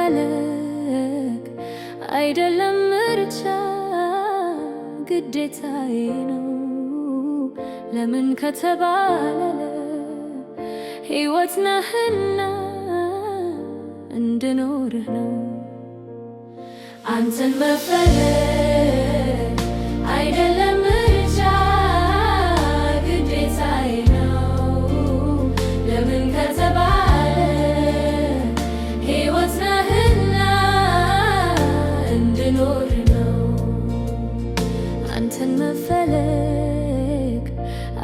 መፈለግ አይደለም ምርጫ ግዴታዬ ነው። ለምን ከተባለ ሕይወት ነህና እንድኖርህ ነው። አንተን መፈለግ አይደለም ምርጫ ግዴታዬ ነው። ለምን ከተባለ ሕይወት ነህና እንድኖርህ ነው። አንተን መፈለግ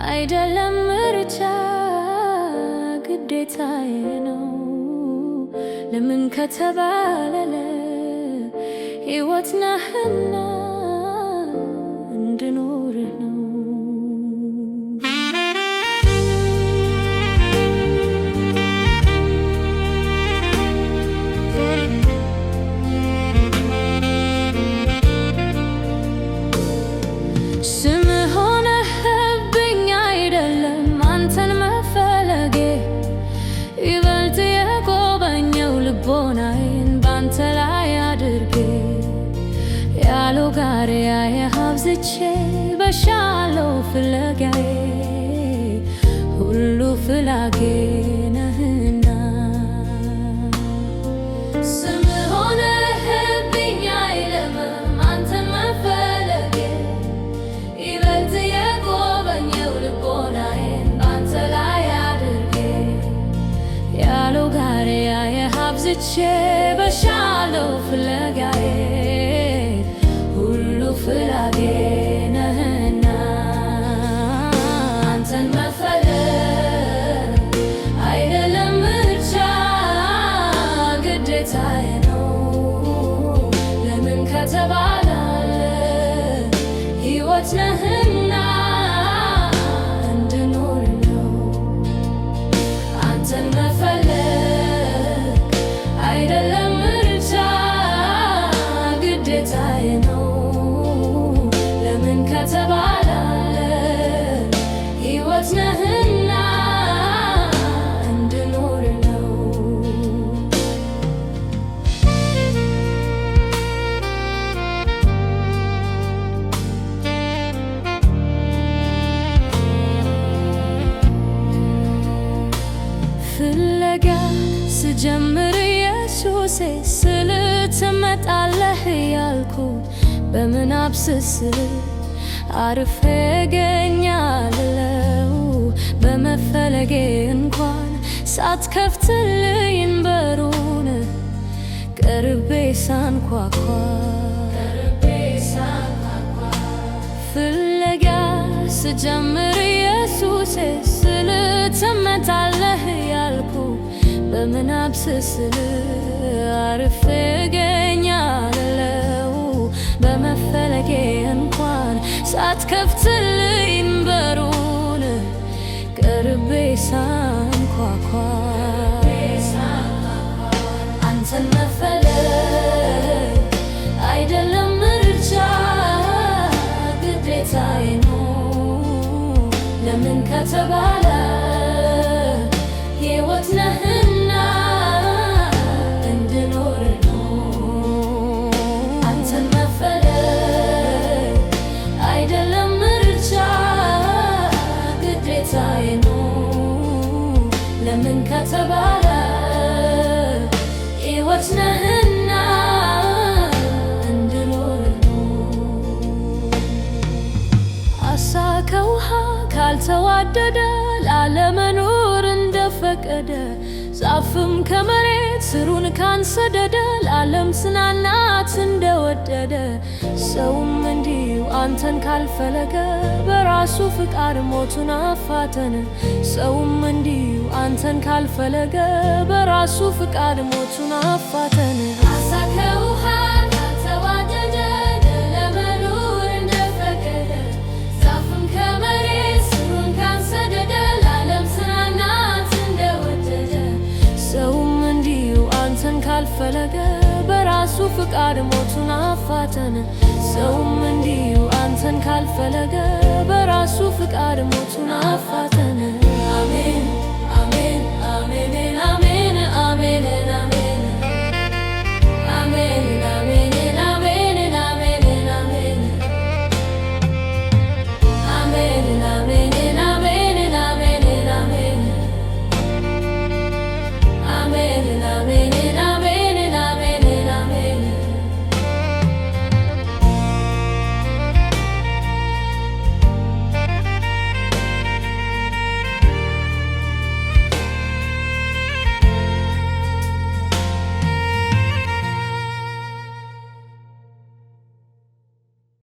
አይደለም ምርጫ ግዴታዬ ነው። ለምን ከተባለ ሕይወት ነህና እንድኖርህ ነው። ስምህ ሆነህብኝ አይደለም አንተን መፈለጌ ይበልጥ የጎበኘው ልቦናዬን ባንተ ላይ አድርጌ ያለው ጋር ያየሀብዝቼ በሻለው ፍለጋዬ ሁሉ ፍላጌ ነህና ስምህ ሆነህብኝ አይደለም አንተን መፈለጌ ይበልጥ የጎበኘው ልቦናዬን ባንተ ላይ አድርጌ ያለው ጋር ያየሀብዝቼ በሻለው ፍለጋዬ ፍላጌ ነህና አንተን መፈለግ አይደለም ምርጫ ግዴታዬ ነው። ለምን ከተባለ ሕይወት ነህና እንድኖር ነው። አንተን መፈለግ አይደለም ምርጫ ግዴታዬ ነው። ከተባለ ሕይወት ነህና እንድኖር ነው። ፍለጋ ስጀምር ኢየሱሴ ስል ትመጣለህ ያልኩት በምናብ ስስል አርፌ እገኛለሁ። በመፈለጌ እንኳን ሳትከፍትልኝ በሩን ቀርቤ ሳንኳኳ ፍለጋ ስጀምር ኢየሱሴ ስል ትመጣለህ ያልኩ በምናብ ስስል አርፌ እገኛለሁ። በመፈለጌ እንኳን ሳትከፍትልኝ በሩን ቀርቤ ሳንኳኳ አንተን መፈለግ አይደለም ምርጫ ግዴታዬ ነው። ለምን ከተባለ ሕይወት ነህና እንድኖር ነው። አንተን መፈለግ አይደለም ምርጫ ግዴታዬ ነው። ለምን ከተባለ ሕይወት ነህና እንድኖር ነው። አሳ ከውሃ ካልተዋደደ ላለመኖር እንደፈቀደ ዛፍም ከመሬት ስሩን ካንሰደደ ለዓለም ጽናናት እንደወደደ ሰውም እንዲሁ አንተን ካልፈለገ በራሱ ፍቃድ ሞቱን አፋተነ። ሰውም እንዲሁ አንተን ካልፈለገ በራሱ ፍቃድ ሞቱን አፋተነ። አሳ ከውሃ ካልተዋደደ ለመኖር እንደፈቀደ ዛፍም ከመሬት ስሩን ካንሰደደ ለዓለም ጽናናት እንደወደደ ሰውም እንዲሁ አንተን ካልፈለገ በራሱ ፍቃድ ሞቱን አፋተነ። ሰውም እንዲሁ አንተን ካልፈለገ በራሱ ፍቃድ ሞቱን አፋተነ። አሜን አሜን አሜን አሜን አሜን አሜን